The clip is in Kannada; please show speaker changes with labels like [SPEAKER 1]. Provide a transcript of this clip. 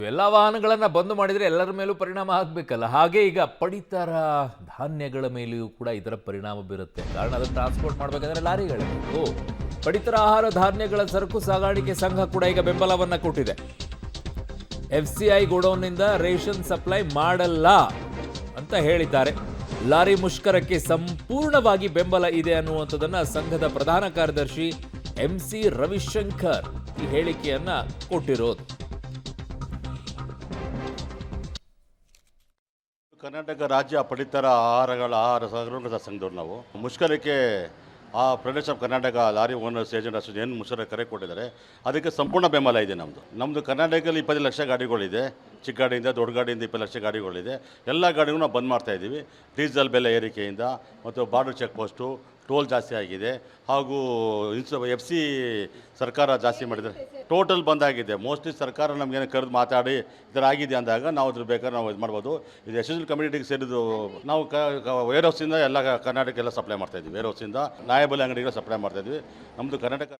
[SPEAKER 1] ಎಲ್ಲ ವಾಹನಗಳನ್ನು ಬಂದ್ ಮಾಡಿದರೆ ಎಲ್ಲರ ಮೇಲೂ ಪರಿಣಾಮ ಆಗಬೇಕಲ್ಲ. ಹಾಗೆ ಈಗ ಪಡಿತರ ಧಾನ್ಯಗಳ ಮೇಲೆಯೂ ಕೂಡ ಇದರ ಪರಿಣಾಮ ಬೀರುತ್ತೆ. ಕಾರಣ ಅದನ್ನು ಟ್ರಾನ್ಸ್ಪೋರ್ಟ್ ಮಾಡಬೇಕಾದ್ರೆ ಲಾರಿಗಳೇ ಬೇಕು. ಪಡಿತರ ಆಹಾರ ಧಾನ್ಯಗಳ ಸರಕು ಸಾಗಾಣಿಕೆ ಸಂಘ ಕೂಡ ಈಗ ಬೆಂಬಲವನ್ನ ಕೊಟ್ಟಿದೆ. FCI ಗೋಡೌನ್ನಿಂದ ರೇಷನ್ ಸಪ್ಲೈ ಮಾಡಲ್ಲ ಅಂತ ಹೇಳಿದ್ದಾರೆ. ಲಾರಿ ಮುಷ್ಕರಕ್ಕೆ ಸಂಪೂರ್ಣವಾಗಿ ಬೆಂಬಲ ಇದೆ ಅನ್ನುವಂಥದ್ದನ್ನ ಸಂಘದ ಪ್ರಧಾನ ಕಾರ್ಯದರ್ಶಿ MC ರವಿಶಂಕರ್ ಈ ಹೇಳಿಕೆಯನ್ನ ಕೊಟ್ಟಿರೋದು.
[SPEAKER 2] ಕರ್ನಾಟಕ ರಾಜ್ಯ ಪಡಿತರ ಆಹಾರ ಸಹಕಾರಿಗಳ ಸಂಘದವ್ರು ನಾವು ಮುಷ್ಕರಕ್ಕೆ ಆ ಪ್ರದೇಶ of Karnataka lorry owners agent association ಏನು ಮುಷ್ಕರ ಕರೆ ಕೊಟ್ಟಿದ್ದಾರೆ, ಅದಕ್ಕೆ ಸಂಪೂರ್ಣ ಬೆಂಬಲ ಇದೆ. ನಮ್ಮದು ಕರ್ನಾಟಕದಲ್ಲಿ 20 ಲಕ್ಷ ಗಾಡಿಗಳಿದೆ. ಚಿಕ್ಕ ಗಾಡಿಯಿಂದ ದೊಡ್ಡ ಗಾಡಿಯಿಂದ 20 ಲಕ್ಷ ಗಾಡಿಗಳಿದೆ. ಎಲ್ಲ ಗಾಡಿಗೂ ನಾವು ಬಂದ್ ಮಾಡ್ತಾ ಇದ್ದೀವಿ. ಡೀಸೆಲ್ ಬೆಲೆ ಏರಿಕೆಯಿಂದ ಮತ್ತು ಬಾರ್ಡರ್ ಚೆಕ್ ಪೋಸ್ಟು, ಟೋಲ್ ಜಾಸ್ತಿ ಆಗಿದೆ, ಹಾಗೂ FC ಸರ್ಕಾರ ಜಾಸ್ತಿ ಮಾಡಿದರೆ ಟೋಟಲ್ ಬಂದಾಗಿದೆ. ಮೋಸ್ಟ್ಲಿ ಸರ್ಕಾರ ನಮಗೇನು ಕರೆದು ಮಾತಾಡಿ ಈ ಥರ ಆಗಿದೆ ಅಂದಾಗ ನಾವು ಅದ್ರ ಬೇಕಾದ್ರೆ ನಾವು ಇದು ಮಾಡ್ಬೋದು. ಇದು ಎಸೆನ್ಷಿಯಲ್ ಕಮ್ಯುನಿಟಿಗೆ ಸೇರಿದ್ದು. ನಾವು ವೇರ್ ಹೌಸಿಂದ ಎಲ್ಲ ಕರ್ನಾಟಕ ಎಲ್ಲ ಸಪ್ಲೈ ಮಾಡ್ತಾಯಿದ್ವಿ. ವೇರ್ ಹೌಸಿಂದ ನ್ಯಾಯಬೆಲೆ ಅಂಗಡಿಗೆ ಸಪ್ಲೈ ಮಾಡ್ತಾಯಿದ್ವಿ. ನಮ್ಮದು ಕರ್ನಾಟಕ